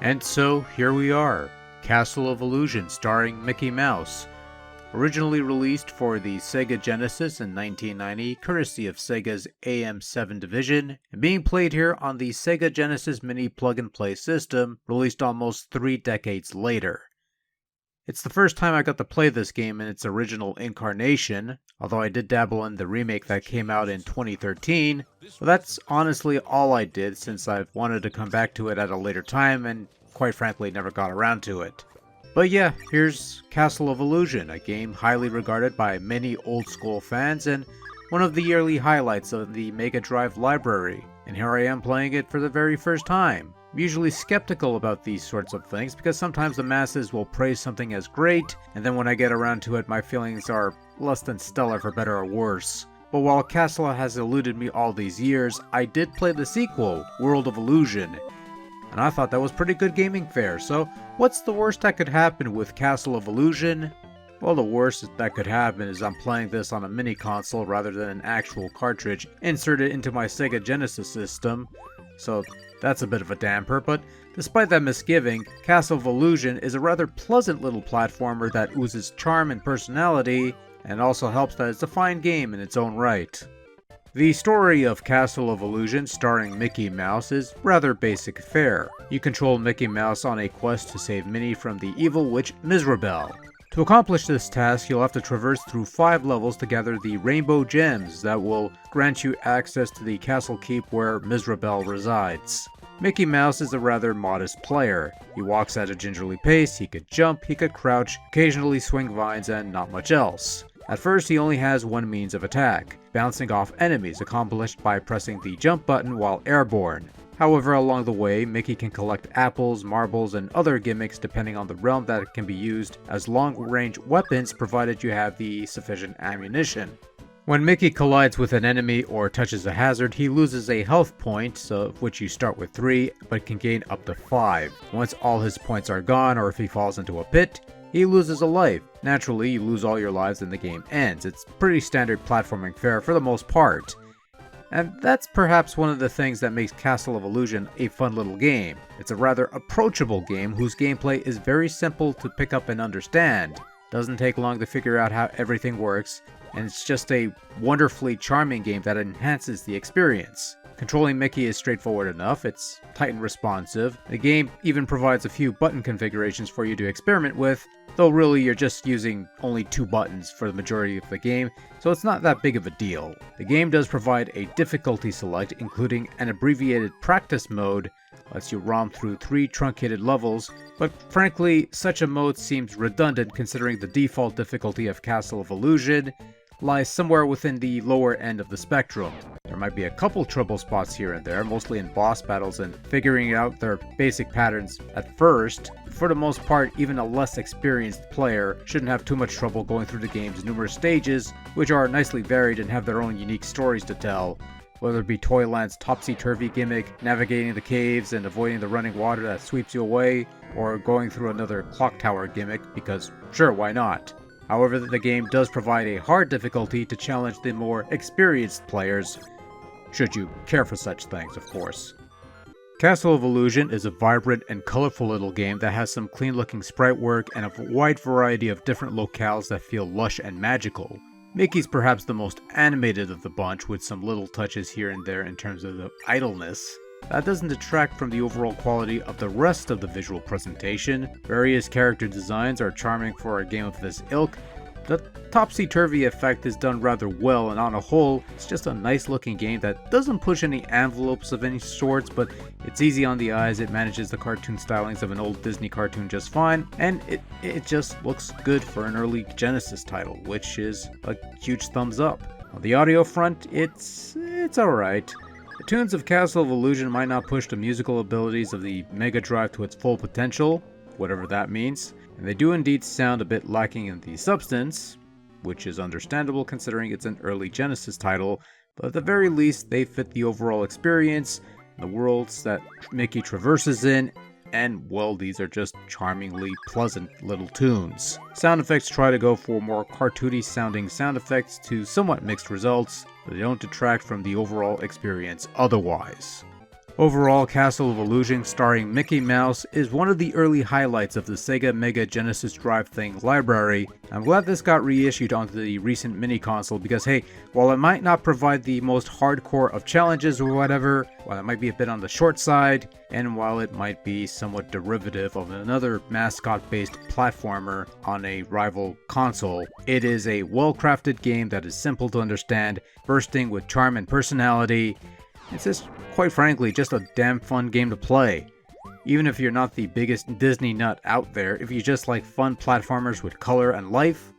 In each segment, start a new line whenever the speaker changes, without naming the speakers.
And so here we are, Castle of Illusion starring Mickey Mouse. Originally released for the Sega Genesis in 1990, courtesy of Sega's AM7 division, and being played here on the Sega Genesis Mini plug-and-play system, released almost 3 decades later. It's the first time I got to play this game in its original incarnation, although I did dabble in the remake that came out in 2013, but that's honestly all I did since I've wanted to come back to it at a later time and quite frankly never got around to it. But yeah, here's Castle of Illusion, a game highly regarded by many old school fans and one of the early highlights of the Mega Drive library, and here I am playing it for the very first time. I'm usually skeptical about these sorts of things because sometimes the masses will praise something as great, and then when I get around to it my feelings are less than stellar for better or worse. But while Castle has eluded me all these years, I did play the sequel, World of Illusion, and I thought that was pretty good gaming fare. So what's the worst that could happen with Castle of Illusion? Well, the worst that could happen is I'm playing this on a mini console rather than an actual cartridge inserted into my Sega Genesis system, so that's a bit of a damper, but despite that misgiving, Castle of Illusion is a rather pleasant little platformer that oozes charm and personality, and also helps that it's a fine game in its own right. The story of Castle of Illusion starring Mickey Mouse is rather basic fare. You control Mickey Mouse on a quest to save Minnie from the evil witch Mizrabel. To accomplish this task, you'll have to traverse through 5 levels to gather the rainbow gems that will grant you access to the castle keep where Mizrabel resides. Mickey Mouse is a rather modest player. He walks at a gingerly pace, he could jump, he could crouch, occasionally swing vines, and not much else. At first, he only has one means of attack, bouncing off enemies, accomplished by pressing the jump button while airborne. However, along the way, Mickey can collect apples, marbles, and other gimmicks depending on the realm that can be used as long-range weapons provided you have the sufficient ammunition. When Mickey collides with an enemy or touches a hazard, he loses a health point, of which you start with 3, but can gain up to 5. Once all his points are gone, or if he falls into a pit, he loses a life. Naturally, you lose all your lives and the game ends. It's pretty standard platforming fare for the most part. And that's perhaps one of the things that makes Castle of Illusion a fun little game. It's a rather approachable game whose gameplay is very simple to pick up and understand. Doesn't take long to figure out how everything works, and it's just a wonderfully charming game that enhances the experience. Controlling Mickey is straightforward enough, it's tight and responsive. The game even provides a few button configurations for you to experiment with, though really you're just using only 2 buttons for the majority of the game, so it's not that big of a deal. The game does provide a difficulty select, including an abbreviated practice mode, lets you romp through 3 truncated levels, but frankly, such a mode seems redundant considering the default difficulty of Castle of Illusion lies somewhere within the lower end of the spectrum. There might be a couple trouble spots here and there, mostly in boss battles and figuring out their basic patterns at first. For the most part, even a less experienced player shouldn't have too much trouble going through the game's numerous stages, which are nicely varied and have their own unique stories to tell. Whether it be Toyland's topsy-turvy gimmick, navigating the caves and avoiding the running water that sweeps you away, or going through another clock tower gimmick, because sure, why not? However, the game does provide a hard difficulty to challenge the more experienced players, should you care for such things, of course. Castle of Illusion is a vibrant and colorful little game that has some clean-looking sprite work and a wide variety of different locales that feel lush and magical. Mickey's perhaps the most animated of the bunch, with some little touches here and there in terms of the idleness. That doesn't detract from the overall quality of the rest of the visual presentation. Various character designs are charming for a game of this ilk. The topsy-turvy effect is done rather well, and on a whole, it's just a nice looking game that doesn't push any envelopes of any sorts, but it's easy on the eyes, it manages the cartoon stylings of an old Disney cartoon just fine, and it just looks good for an early Genesis title, which is a huge thumbs up. On the audio front, it's alright. The tunes of Castle of Illusion might not push the musical abilities of the Mega Drive to its full potential, whatever that means, and they do indeed sound a bit lacking in the substance, which is understandable considering it's an early Genesis title, but at the very least they fit the overall experience, the worlds that Mickey traverses in, and well, these are just charmingly pleasant little tunes. Sound effects try to go for more cartoony sounding sound effects to somewhat mixed results, but they don't detract from the overall experience otherwise. Overall, Castle of Illusion starring Mickey Mouse is one of the early highlights of the Sega Mega Genesis Drive Thing library. I'm glad this got reissued onto the recent mini console because hey, while it might not provide the most hardcore of challenges or whatever, while it might be a bit on the short side, and while it might be somewhat derivative of another mascot-based platformer on a rival console, it is a well-crafted game that is simple to understand, bursting with charm and personality. It's just, quite frankly, just a damn fun game to play. Even if you're not the biggest Disney nut out there, if you just like fun platformers with color and life,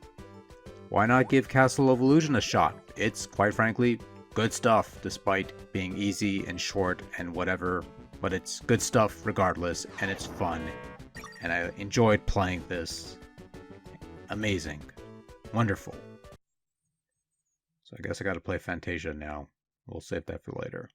why not give Castle of Illusion a shot? It's, quite frankly, good stuff, despite being easy and short and whatever, but it's good stuff regardless, and it's fun. And I enjoyed playing this. Amazing. Wonderful. So I guess I gotta play Fantasia now. We'll save that for later.